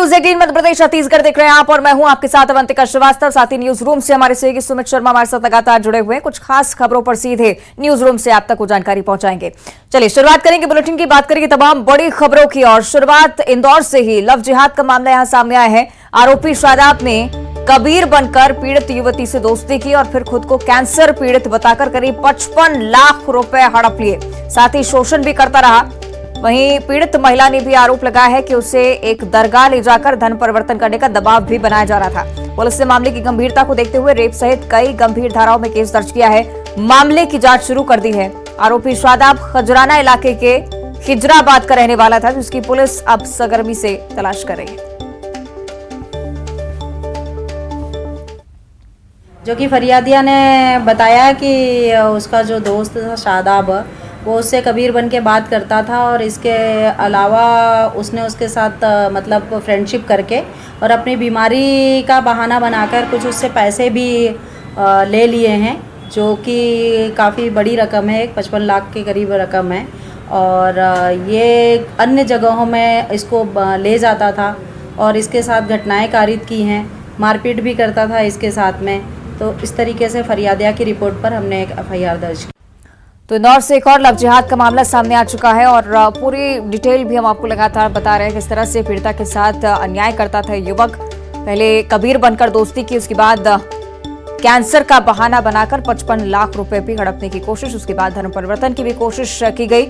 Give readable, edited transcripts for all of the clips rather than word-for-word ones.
News 18 Madhya Pradesh Chhattisgarh देख रहे हैं आप और मैं हूं आपके साथ अवंतिका श्रीवास्तव। साथ ही न्यूज रूम से हमारे सहयोगी सुमित शर्मा हमारे साथ लगातार जुड़े हुए हैं। कुछ खास खबरों पर सीधे न्यूज रूम से आप तक वो जानकारी पहुंचाएंगे। चलिए शुरुआत करेंगे बुलेटिन की, बात करेंगे तमाम बड़ी खबरों की और शुरुआत इंदौर से ही। लव जिहाद का मामला यहां सामने आया है। आरोपी शादाब ने कबीर बनकर पीड़ित युवती से दोस्ती की और फिर खुद को कैंसर पीड़ित बताकर करीब 55 लाख रुपए हड़प लिए। साथ ही शोषण भी करता रहा। वहीं पीड़ित महिला ने भी आरोप लगाया है कि उसे एक दरगाह ले जाकर धन परिवर्तन करने का दबाव भी बनाया जा रहा था। पुलिस ने मामले की गंभीरता को देखते हुए रेप सहित कई गंभीर धाराओं में केस दर्ज किया है। मामले की जांच शुरू कर दी है। आरोपी शादाब खजराना इलाके के खिजराबाद का रहने वाला था, जिसकी पुलिस अब सरगर्मी से तलाश कर रही है। जो कि फरियादिया ने बताया कि उसका जो दोस्त था शादाब, वो उससे कबीर बन के बात करता था और इसके अलावा उसने उसके साथ मतलब फ्रेंडशिप करके और अपनी बीमारी का बहाना बनाकर कुछ उससे पैसे भी ले लिए हैं, जो कि काफ़ी बड़ी रकम है, 55 लाख के करीब रकम है। और ये अन्य जगहों में इसको ले जाता था और इसके साथ घटनाएं कारित की हैं, मारपीट भी करता था इसके साथ में। तो इस तरीके से फरियादिया की रिपोर्ट पर हमने एक FIR दर्ज की। तो इंदौर से एक और लव जिहाद का मामला सामने आ चुका है और पूरी डिटेल भी हम आपको लगातार बता रहे हैं किस तरह से पीड़िता के साथ अन्याय करता था युवक। पहले कबीर बनकर दोस्ती की, उसके बाद कैंसर का बहाना बनाकर 55 लाख रुपए भी हड़पने की कोशिश, उसके बाद धर्म परिवर्तन की भी कोशिश की गई।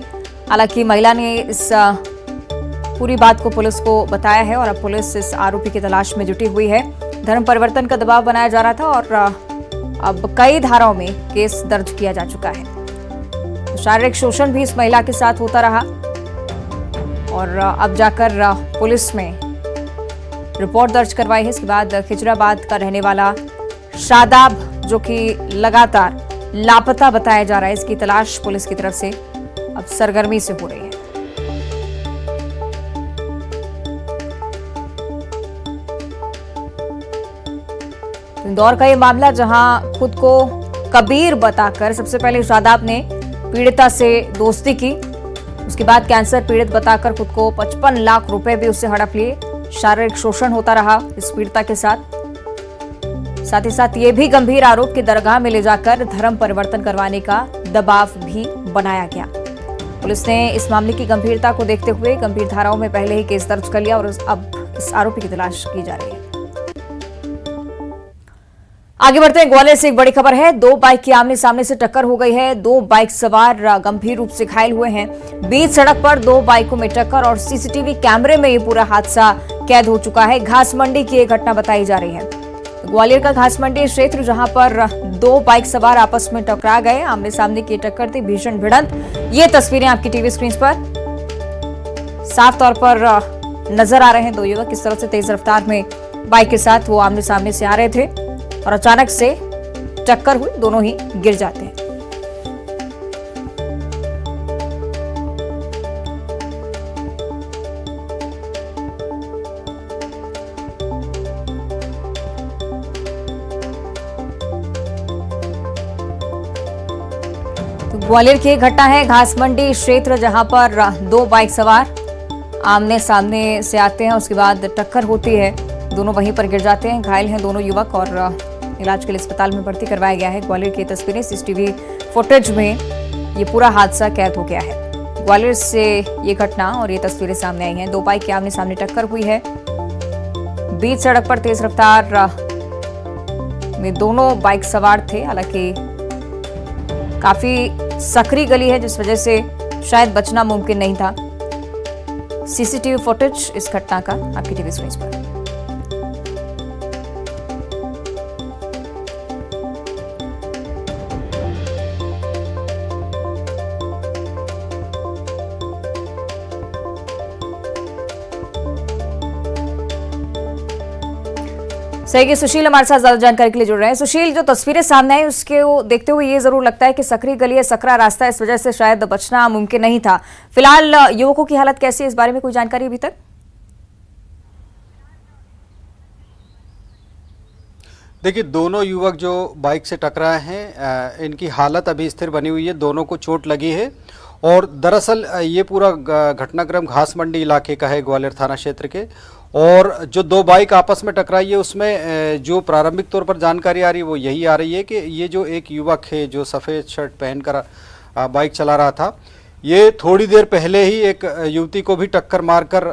हालांकि महिला ने इस पूरी बात को पुलिस को बताया है और अब पुलिस इस आरोपी की तलाश में जुटी हुई है। धर्म परिवर्तन का दबाव बनाया जा रहा था और अब कई धाराओं में केस दर्ज किया जा चुका है। शारीरिक शोषण भी इस महिला के साथ होता रहा और अब जाकर पुलिस में रिपोर्ट दर्ज करवाई है। इसके बाद खिजराबाद का रहने वाला शादाब, जो कि लगातार लापता बताया जा रहा है, इसकी तलाश पुलिस की तरफ से अब सरगर्मी से हो रही है। इंदौर का ये मामला, जहां खुद को कबीर बताकर सबसे पहले शादाब ने पीड़िता से दोस्ती की, उसके बाद कैंसर पीड़ित बताकर खुद को 55 लाख रुपए भी उससे हड़प लिए। शारीरिक शोषण होता रहा इस पीड़िता के साथ ही साथ ये भी गंभीर आरोप कि दरगाह में ले जाकर धर्म परिवर्तन करवाने का दबाव भी बनाया गया। पुलिस ने इस मामले की गंभीरता को देखते हुए गंभीर धाराओं में पहले ही केस दर्ज कर लिया और अब इस आरोपी की तलाश की जा रही है। आगे बढ़ते हैं, ग्वालियर से एक बड़ी खबर है। दो बाइक की आमने सामने से टक्कर हो गई है। दो बाइक सवार गंभीर रूप से घायल हुए हैं। बीच सड़क पर दो बाइकों में टक्कर और सीसीटीवी कैमरे में ये पूरा हादसा कैद हो चुका है। घास मंडी की एक घटना बताई जा रही है। ग्वालियर का घास मंडी क्षेत्र, जहां पर दो बाइक सवार आपस में टकरा गए, आमने सामने की टक्कर थी, भीषण भिड़ंत। ये तस्वीरें आपकी टीवी स्क्रीन पर साफ तौर पर नजर आ रहे हैं। दो युवक किस तरह से तेज रफ्तार में बाइक के साथ वो आमने सामने से आ रहे थे और अचानक से टक्कर हुई, दोनों ही गिर जाते हैं। तो ग्वालियर की एक घटना है, घास मंडी क्षेत्र, जहां पर दो बाइक सवार आमने सामने से आते हैं, उसके बाद टक्कर होती है, दोनों वहीं पर गिर जाते हैं। घायल हैं दोनों युवक और इलाज के लिए अस्पताल में भर्ती करवाया गया है। ग्वालियर की तस्वीरें, सीसीटीवी फुटेज में ये पूरा हादसा कैद हो गया है। ग्वालियर से ये घटना और ये तस्वीरें सामने आई हैं। दो बाइक की आमने सामने टक्कर हुई है। बीच सड़क पर तेज रफ्तार में दोनों बाइक सवार थे। हालांकि काफी सकरी गली है, जिस वजह से शायद बचना मुमकिन नहीं था। सीसीटीवी फुटेज इस घटना का आपकी टीवी स्क्रीन पर। सहयोगी सुशील हमारे साथ ज्यादा जानकारी के लिए जुड़ रहे हैं। सुशील, जो तस्वीरें सामने आई उसके देखते हुए ये जरूर लगता है कि सकरी गली है, सकरा रास्ता, इस वजह से शायद बचना मुमकिन नहीं था। फिलहाल युवकों की हालत कैसी है, इस बारे में कोई जानकारी अभी तक? देखिए, दोनों युवक जो बाइक से टकराए हैं, इनकी हालत अभी स्थिर बनी हुई है। दोनों को चोट लगी है और दरअसल ये पूरा घटनाक्रम घास मंडी इलाके का है, ग्वालियर थाना क्षेत्र के। और जो दो बाइक आपस में टकराई है उसमें जो प्रारंभिक तौर पर जानकारी आ रही है वो यही आ रही है कि ये जो एक युवक है जो सफ़ेद शर्ट पहनकर बाइक चला रहा था, ये थोड़ी देर पहले ही एक युवती को भी टक्कर मारकर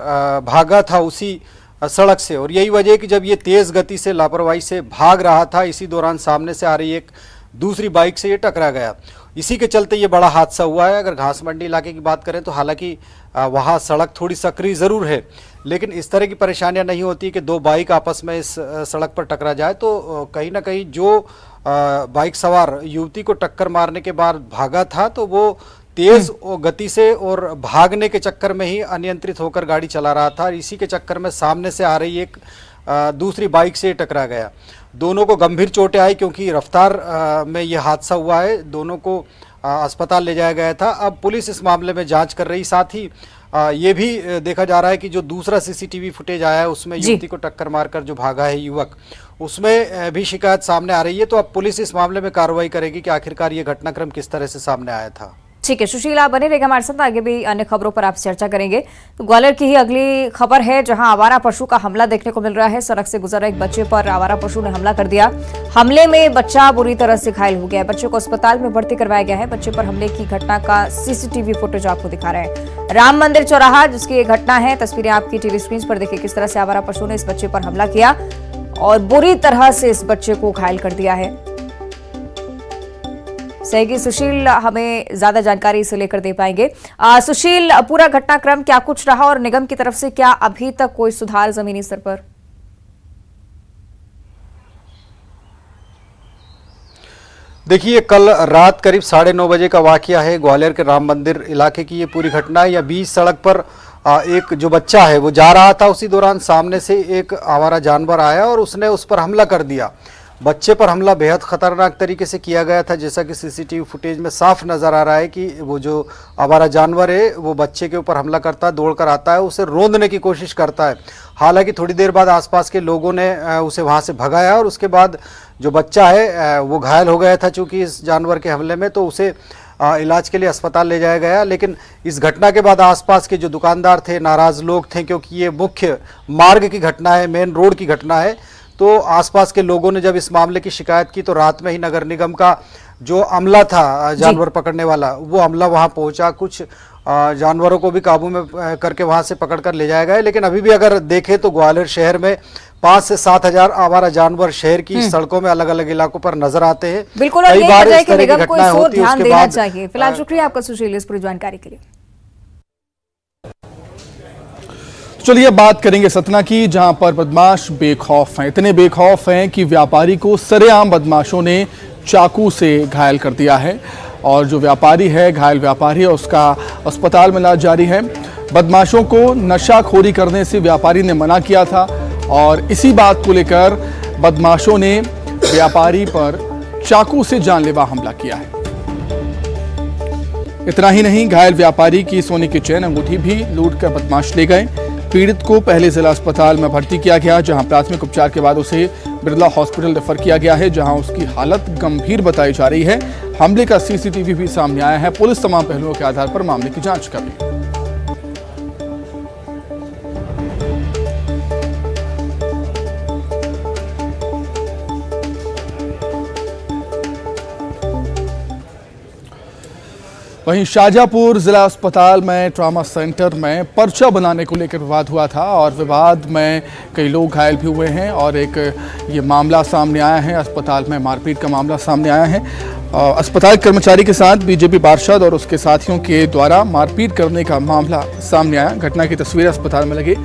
भागा था उसी सड़क से। और यही वजह है कि जब ये तेज़ गति से लापरवाही से भाग रहा था, इसी दौरान सामने से आ रही एक दूसरी बाइक से ये टकरा गया। इसी के चलते ये बड़ा हादसा हुआ है। अगर घास मंडी इलाके की बात करें तो हालांकि वहाँ सड़क थोड़ी सकरी ज़रूर है, लेकिन इस तरह की परेशानियां नहीं होती कि दो बाइक आपस में इस सड़क पर टकरा जाए। तो कहीं ना कहीं जो बाइक सवार युवती को टक्कर मारने के बाद भागा था तो वो तेज गति से और भागने के चक्कर में ही अनियंत्रित होकर गाड़ी चला रहा था। इसी के चक्कर में सामने से आ रही एक दूसरी बाइक से टकरा गया। दोनों को गंभीर चोटें आई क्योंकि रफ्तार में यह हादसा हुआ है। दोनों को अस्पताल ले जाया गया था। अब पुलिस इस मामले में जांच कर रही। साथ ही ये भी देखा जा रहा है कि जो दूसरा सीसीटीवी फुटेज आया है उसमें युवती को टक्कर मारकर जो भागा है युवक, उसमें भी शिकायत सामने आ रही है। तो अब पुलिस इस मामले में कार्रवाई करेगी कि आखिरकार ये घटनाक्रम किस तरह से सामने आया था। ठीक है सुशील, आप बने रहेगा हमारे साथ, आगे भी अन्य खबरों पर आपसे चर्चा करेंगे। तो ग्वालियर की ही अगली खबर है जहां आवारा पशु का हमला देखने को मिल रहा है। सड़क से गुजर रहे एक बच्चे पर आवारा पशु ने हमला कर दिया। हमले में बच्चा बुरी तरह से घायल हो गया है। बच्चे को अस्पताल में भर्ती करवाया गया है। बच्चे पर हमले की घटना का सीसीटीवी फुटेज आपको दिखा रहे हैं। राम मंदिर चौराहा जिसकी ये घटना है, तस्वीरें आपकी टीवी स्क्रीन पर देखिए किस तरह से आवारा पशु ने इस बच्चे पर हमला किया और बुरी तरह से इस बच्चे को घायल कर दिया है। सहयोगी सुशील हमें ज्यादा जानकारी इसे लेकर दे पाएंगे। सुशील, पूरा घटनाक्रम क्या कुछ रहा और निगम की तरफ से क्या अभी तक कोई सुधार जमीनी स्तर पर? देखिए, कल रात करीब 9:30 बजे का वाकया है। ग्वालियर के राम मंदिर इलाके की ये पूरी घटना है। या बीच सड़क पर एक जो बच्चा है वो जा रहा था, उसी दौरान सामने से एक आवारा जानवर आया और उसने उस पर हमला कर दिया। बच्चे पर हमला बेहद खतरनाक तरीके से किया गया था, जैसा कि सीसीटीवी फुटेज में साफ नज़र आ रहा है कि वो जो आवारा जानवर है वो बच्चे के ऊपर हमला करता है, दौड़कर आता है, उसे रौंदने की कोशिश करता है। हालांकि थोड़ी देर बाद आसपास के लोगों ने उसे वहां से भगाया और उसके बाद जो बच्चा है वो घायल हो गया था चूँकि इस जानवर के हमले में, तो उसे इलाज के लिए अस्पताल ले जाया गया। लेकिन इस घटना के बाद आसपास के जो दुकानदार थे, नाराज़ लोग थे, क्योंकि ये मुख्य मार्ग की घटना है, मेन रोड की घटना है। तो आसपास के लोगों ने जब इस मामले की शिकायत की तो रात में ही नगर निगम का जो अमला था जानवर पकड़ने वाला, वो अमला वहां पहुंचा। कुछ जानवरों को भी काबू में करके वहां से पकड़कर ले जाया गया। लेकिन अभी भी अगर देखें तो ग्वालियर शहर में 5 से 7 हजार आवारा जानवर शहर की सड़कों में अलग अलग इलाकों पर नजर आते हैं। बिल्कुल, और यही वजह है कि निगम को इस ओर ध्यान देना चाहिए। फिलहाल शुक्रिया आपका सुशील इस पूरी जानकारी के लिए। चलिए बात करेंगे सतना की, जहां पर बदमाश बेखौफ हैं। इतने बेखौफ हैं कि व्यापारी को सरेआम बदमाशों ने चाकू से घायल कर दिया है और जो व्यापारी है, घायल व्यापारी है, उसका अस्पताल में इलाज जारी है। बदमाशों को नशाखोरी करने से व्यापारी ने मना किया था और इसी बात को लेकर बदमाशों ने व्यापारी पर चाकू से जानलेवा हमला किया है। इतना ही नहीं, घायल व्यापारी की सोने की चेन अंगूठी भी लूट कर बदमाश ले गए। पीड़ित को पहले जिला अस्पताल में भर्ती किया गया, जहां प्राथमिक उपचार के बाद उसे बिरला हॉस्पिटल रेफर किया गया है, जहां उसकी हालत गंभीर बताई जा रही है। हमले का सीसीटीवी भी सामने आया है। पुलिस तमाम पहलुओं के आधार पर मामले की जांच कर रही है। वहीं शाहजहांपुर जिला अस्पताल में ट्रॉमा सेंटर में पर्चा बनाने को लेकर विवाद हुआ था और विवाद में कई लोग घायल भी हुए हैं और एक ये मामला सामने आया है। अस्पताल में मारपीट का मामला सामने आया है। अस्पताल कर्मचारी के साथ बीजेपी पार्षद और उसके साथियों के द्वारा मारपीट करने का मामला सामने आया। घटना की तस्वीरें अस्पताल में लगे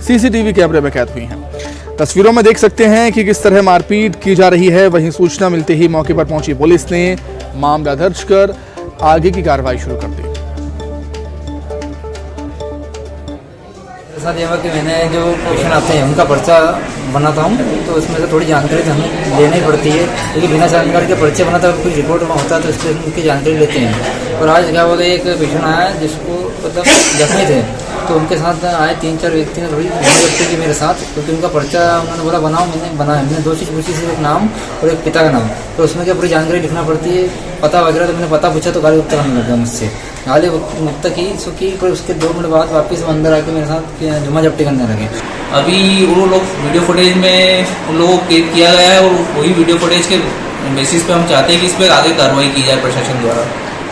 सीसीटीवी कैमरे में कैद हुई हैं। तस्वीरों में देख सकते हैं कि किस तरह मारपीट की जा रही है। वहीं सूचना मिलते ही मौके पर पहुंची पुलिस ने मामला दर्ज कर आगे की कार्रवाई शुरू कर दी। साथ ये कि मैंने जो पेशेंट आते हैं उनका पर्चा बनाता हूँ, तो उसमें से थोड़ी जानकारी तो हमें लेनी पड़ती है, क्योंकि बिना जानकारी के पर्चे बनाता है, कुछ रिपोर्ट होता है तो इसलिए उनकी जानकारी लेते हैं। और आज क्या बोले, एक पेशेंट आया जिसको मतलब जख्मी थे, तो उनके साथ आए 3-4 व्यक्ति ने थोड़ी जब्ती की मेरे साथ, क्योंकि उनका पर्चा उन्होंने बोला बनाओ, मैंने बनाया। मैंने 2 चीज़ पूछी, सिर्फ एक नाम और एक पिता का नाम, तो उसमें क्या पूरी जानकारी लिखना पड़ती है, पता वगैरह। तो मैंने पता पूछा तो गाली गुप्ता करने लगा मुझसे, गाली गुप्ता की फिर उसके 2 मिनट बाद वापस वो अंदर आके मेरे साथ जुम्मा जब्ती करने लगे। अभी वो लोग वीडियो फुटेज में उन लोगों को कैद किया गया है और वही वीडियो फुटेज के बेसिस पे हम चाहते हैं कि इस पर आगे कार्रवाई की जाए प्रशासन द्वारा।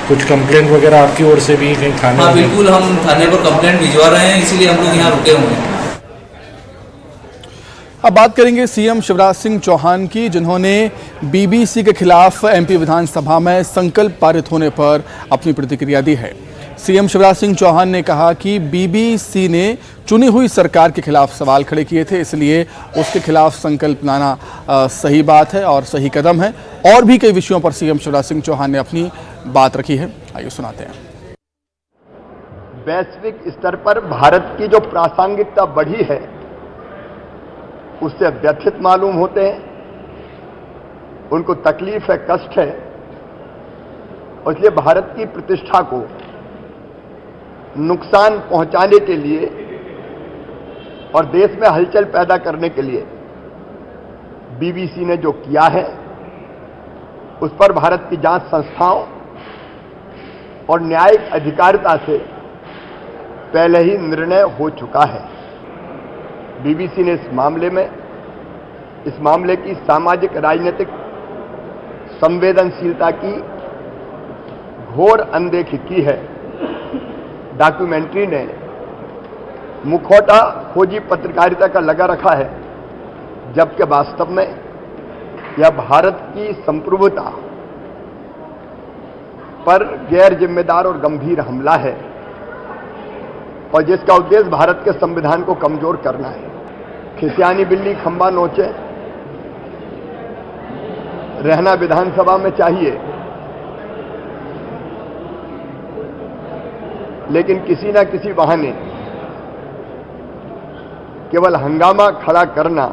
कुछ कंप्लेंट वगैरह आपकी ओर से भी कहीं थाने? हाँ बिल्कुल, हम थाने पर कंप्लेंट भिजवा रहे हैं, इसीलिए हम लोग यहाँ रुके हुए हैं। अब बात करेंगे सीएम शिवराज सिंह चौहान की, जिन्होंने बीबीसी के खिलाफ एमपी विधानसभा में संकल्प पारित होने पर अपनी प्रतिक्रिया दी है। सीएम शिवराज सिंह चौहान ने कहा कि बीबीसी ने चुनी हुई सरकार के खिलाफ सवाल खड़े किए थे, इसलिए उसके खिलाफ संकल्प लाना सही बात है और सही कदम है। और भी कई विषयों पर सीएम शिवराज सिंह चौहान ने अपनी बात रखी है, आइए सुनाते हैं। वैश्विक स्तर पर भारत की जो प्रासंगिकता बढ़ी है उससे व्यथित मालूम होते हैं, उनको तकलीफ है, कष्ट है, और इसलिए भारत की प्रतिष्ठा को नुकसान पहुंचाने के लिए और देश में हलचल पैदा करने के लिए बीबीसी ने जो किया है उस पर भारत की जांच संस्थाओं और न्यायिक अधिकारिता से पहले ही निर्णय हो चुका है। बीबीसी ने इस मामले की सामाजिक राजनीतिक संवेदनशीलता की घोर अनदेखी की है। डॉक्यूमेंट्री ने मुखौटा खोजी पत्रकारिता का लगा रखा है, जबकि वास्तव में यह भारत की संप्रभुता पर गैर जिम्मेदार और गंभीर हमला है और जिसका उद्देश्य भारत के संविधान को कमजोर करना है। खिसियानी बिल्ली खंबा नोचे रहना विधानसभा में चाहिए, लेकिन किसी न किसी बहाने केवल हंगामा खड़ा करना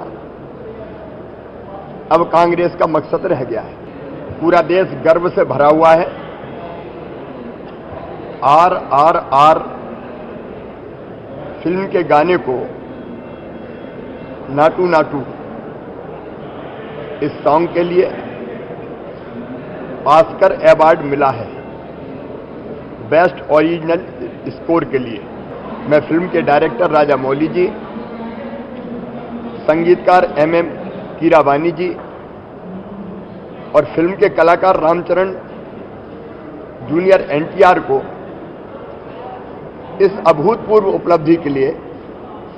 अब कांग्रेस का मकसद रह गया है। पूरा देश गर्व से भरा हुआ है। RRR फिल्म के गाने को नाटू नाटू इस सॉन्ग के लिए ऑस्कर अवार्ड मिला है बेस्ट ओरिजिनल स्कोर के लिए। मैं फिल्म के डायरेक्टर राजा मौली जी, संगीतकार MM कीरावानी जी और फिल्म के कलाकार रामचरण जूनियर NTR को इस अभूतपूर्व उपलब्धि के लिए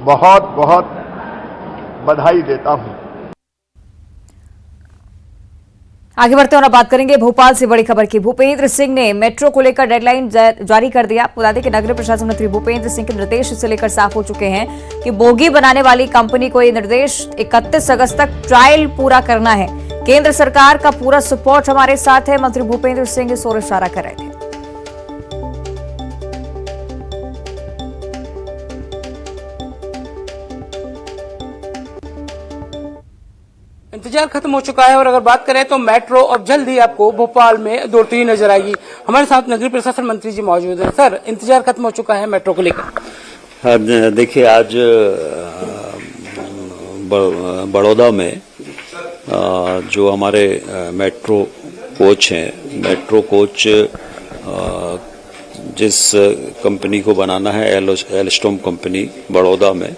बहुत बहुत बधाई देता हूं। आगे बढ़ते हैं और बात करेंगे भोपाल से बड़ी खबर की। भूपेंद्र सिंह ने मेट्रो को लेकर डेडलाइन जारी कर दिया। बता दें कि नगरीय प्रशासन मंत्री भूपेंद्र सिंह के निर्देश इसे लेकर साफ हो चुके हैं कि बोगी बनाने वाली कंपनी को ये निर्देश 31 अगस्त तक ट्रायल पूरा करना है। केंद्र सरकार का पूरा सपोर्ट हमारे साथ है, मंत्री भूपेंद्र सिंह इस ओर इशारा कर रहे थे। इंतजार खत्म हो चुका है और अगर बात करें तो मेट्रो अब जल्द ही आपको भोपाल में दौड़ती हुई नजर आएगी। हमारे साथ नगरीय प्रशासन मंत्री जी मौजूद हैं। सर, इंतजार खत्म हो चुका है मेट्रो को लेकर। देखिए, आज बड़ौदा में जो हमारे मेट्रो कोच हैं, मेट्रो कोच जिस कंपनी को बनाना है एलस्टॉम कंपनी बड़ौदा में,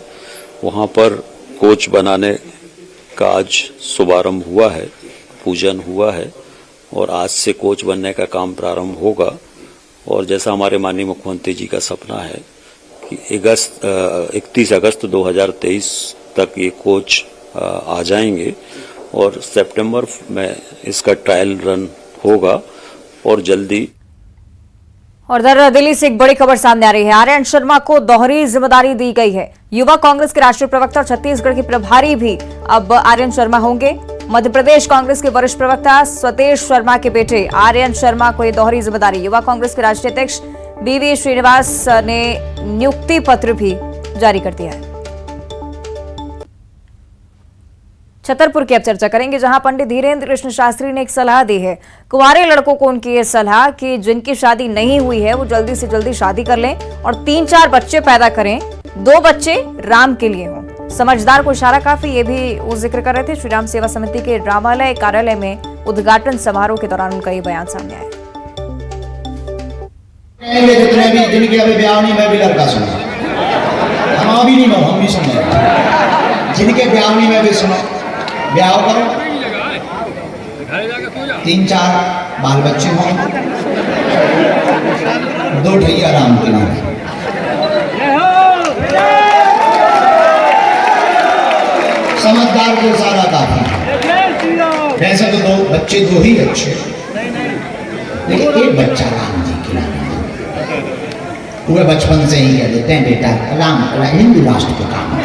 वहाँ पर कोच बनाने का आज शुभारंभ हुआ है, पूजन हुआ है और आज से कोच बनने का काम प्रारंभ होगा। और जैसा हमारे माननीय मुख्यमंत्री जी का सपना है कि 31 अगस्त 2023 तक ये कोच आ जाएंगे और सितंबर में इसका ट्रायल रन होगा और जल्दी। और इधर दिल्ली से एक बड़ी खबर सामने आ रही है। आर्यन शर्मा को दोहरी जिम्मेदारी दी गई है। युवा कांग्रेस के राष्ट्रीय प्रवक्ता और छत्तीसगढ़ के प्रभारी भी अब आर्यन शर्मा होंगे। मध्य प्रदेश कांग्रेस के वरिष्ठ प्रवक्ता स्वतेश शर्मा के बेटे आर्यन शर्मा को ये दोहरी जिम्मेदारी। युवा कांग्रेस के राष्ट्रीय अध्यक्ष BV श्रीनिवास ने नियुक्ति पत्र भी जारी कर दिया है। छतरपुर की अब चर्चा करेंगे, जहां पंडित धीरेन्द्र कृष्ण शास्त्री ने एक सलाह दी है कुंवारे लड़कों को। उनकी ये सलाह कि जिनकी शादी नहीं हुई है वो जल्दी से जल्दी शादी कर लें और 3-4 बच्चे पैदा करें। 2 बच्चे राम के लिए हों। समझदार को इशारा काफी, ये भी वो जिक्र कर रहे थे। श्री राम सेवा समिति के रामालय कार्यालय में उद्घाटन समारोह के दौरान उनका ये बयान सामने आया। जितने भी जिनके अभी ब्याह नहीं, मैं भी लड़का सुना, हम भी नहीं नो, हम भी सुने, जिनके ब्याह नहीं मैं भी सुनो, ब्याह करो, 3-4 बाल बच्चे हों, 2 ढैया राम के नाम। समझदार को सारा काफी। वैसे तो 2 बच्चे 2 ही अच्छे, लेकिन एक बच्चा राम जी के नाम। वो बचपन से ही कह देते हैं बेटा राम हिंदू राष्ट्र को काम है।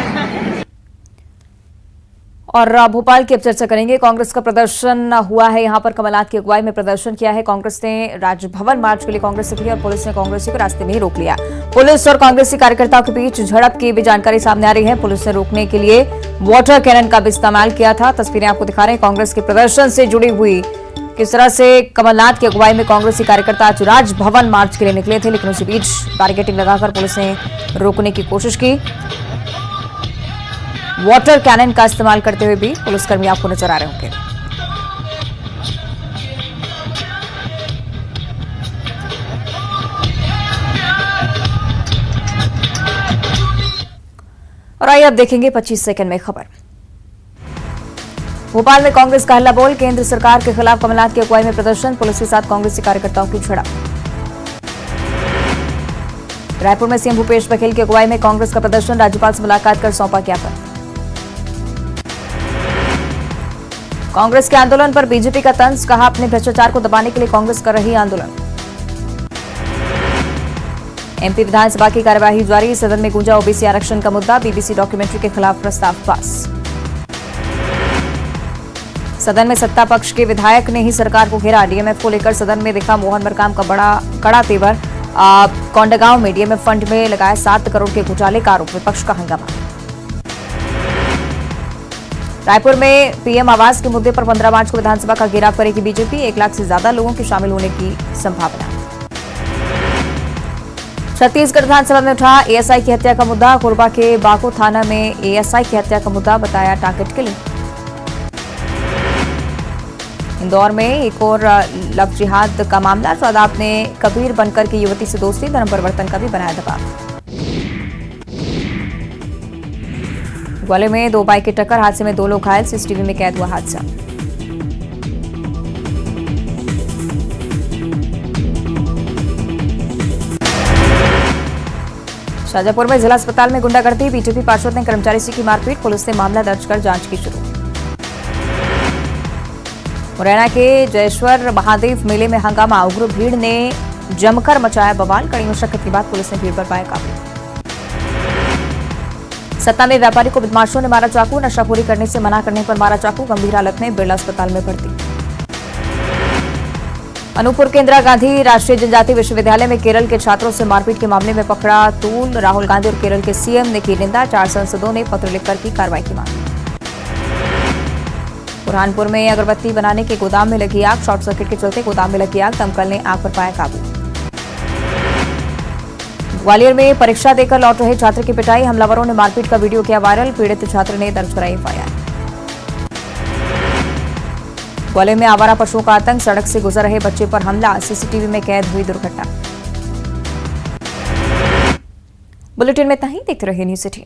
और भोपाल की अब चर्चा करेंगे। कांग्रेस का प्रदर्शन हुआ है, यहां पर कमलनाथ की अगुवाई में प्रदर्शन किया है। कांग्रेस ने राजभवन मार्च के लिए कांग्रेस से किया और पुलिस ने कांग्रेसी को रास्ते में ही रोक लिया। पुलिस और कांग्रेसी कार्यकर्ताओं के बीच झड़प की भी जानकारी सामने आ रही है। पुलिस ने रोकने के लिए वाटर कैनन का भी इस्तेमाल किया था। तस्वीरें आपको दिखा रहे हैं कांग्रेस के प्रदर्शन से जुड़ी हुई, किस तरह से कमलनाथ की अगुवाई में कांग्रेसी कार्यकर्ता आज राजभवन मार्च के लिए निकले थे, लेकिन उसी बीच बैरिकेडिंग लगाकर पुलिस ने रोकने की कोशिश की। वाटर कैनन का इस्तेमाल करते हुए भी पुलिसकर्मी आपको नजर आ रहे होंगे। और आइए अब देखेंगे 25 सेकंड में खबर। भोपाल में कांग्रेस का हल्ला बोल, केंद्र सरकार के खिलाफ कमलनाथ की अगुवाई में प्रदर्शन, पुलिस के साथ कांग्रेसी कार्यकर्ताओं की झड़प। रायपुर में सीएम भूपेश बघेल की अगुवाई में कांग्रेस का प्रदर्शन, राज्यपाल से मुलाकात कर सौंपा ज्ञापन। कांग्रेस के आंदोलन पर बीजेपी का तंज, कहा अपने भ्रष्टाचार को दबाने के लिए कांग्रेस कर रही आंदोलन। एमपी विधानसभा की कार्यवाही जारी, सदन में गूंजा ओबीसी आरक्षण का मुद्दा, बीबीसी डॉक्यूमेंट्री के खिलाफ प्रस्ताव पास। सदन में सत्ता पक्ष के विधायक ने ही सरकार को घेरा, डीएमएफ को लेकर सदन में दिखा मोहन मरकाम का बड़ा कड़ा तेवर। कोंडागांव में डीएमएफ फंड में लगाया 7 करोड़ के घोटाले का आरोप, विपक्ष का हंगामा। रायपुर में पीएम आवास के मुद्दे पर 15 मार्च को विधानसभा का घेराव करेगी बीजेपी, 1 लाख से ज्यादा लोगों के शामिल होने की संभावना। छत्तीसगढ़ विधानसभा में उठा एएसआई की हत्या का मुद्दा, कोरबा के बाको थाना में एएसआई की हत्या का मुद्दा बताया टारगेट किलिंग। इंदौर में एक और लव जिहाद का मामला, शादाब ने कबीर बनकर की युवती से दोस्ती, धर्म परिवर्तन का भी बनाया दबाव। ग्वालियर में 2 बाइक की टक्कर, हादसे में 2 लोग घायल, सीसीटीवी में कैद हुआ हादसा। शाजापुर में जिला अस्पताल में गुंडागर्दी, बीजेपी पार्षद ने कर्मचारी से की मारपीट, पुलिस ने मामला दर्ज कर जांच की शुरू। मुरैना के जयेश्वर महादेव मेले में हंगामा, उग्र भीड़ ने जमकर मचाया बवाल, कड़ी मशक्कत के बाद पुलिस ने भीड़ पर पाया काबू। सतना में व्यापारी को बदमाशों ने मारा चाकू, नशाखोरी करने से मना करने पर मारा चाकू, गंभीर हालत में बिरला अस्पताल में भर्ती। अनूपपुर के इंदिरा गांधी राष्ट्रीय जनजाति विश्वविद्यालय में केरल के छात्रों से मारपीट के मामले में पकड़ा तूल, राहुल गांधी और केरल के सीएम ने की निंदा, 4 सांसदों ने पत्र लिखकर की कार्रवाई की मांग। बुरहानपुर में अगरबत्ती बनाने के गोदाम में लगी आग, शॉर्ट सर्किट के चलते गोदाम में लगी आग, दमकल ने आग पर पाया काबू। ग्वालियर में परीक्षा देकर लौट रहे छात्र की पिटाई, हमलावरों ने मारपीट का वीडियो किया वायरल, पीड़ित छात्र ने दर्ज कराई एफआईआर। ग्वालियर में आवारा पशुओं का आतंक, सड़क से गुजर रहे बच्चे पर हमला, सीसीटीवी में कैद हुई दुर्घटना। बुलेटिन में इतना ही, देखते रहिए न्यूज़ 18।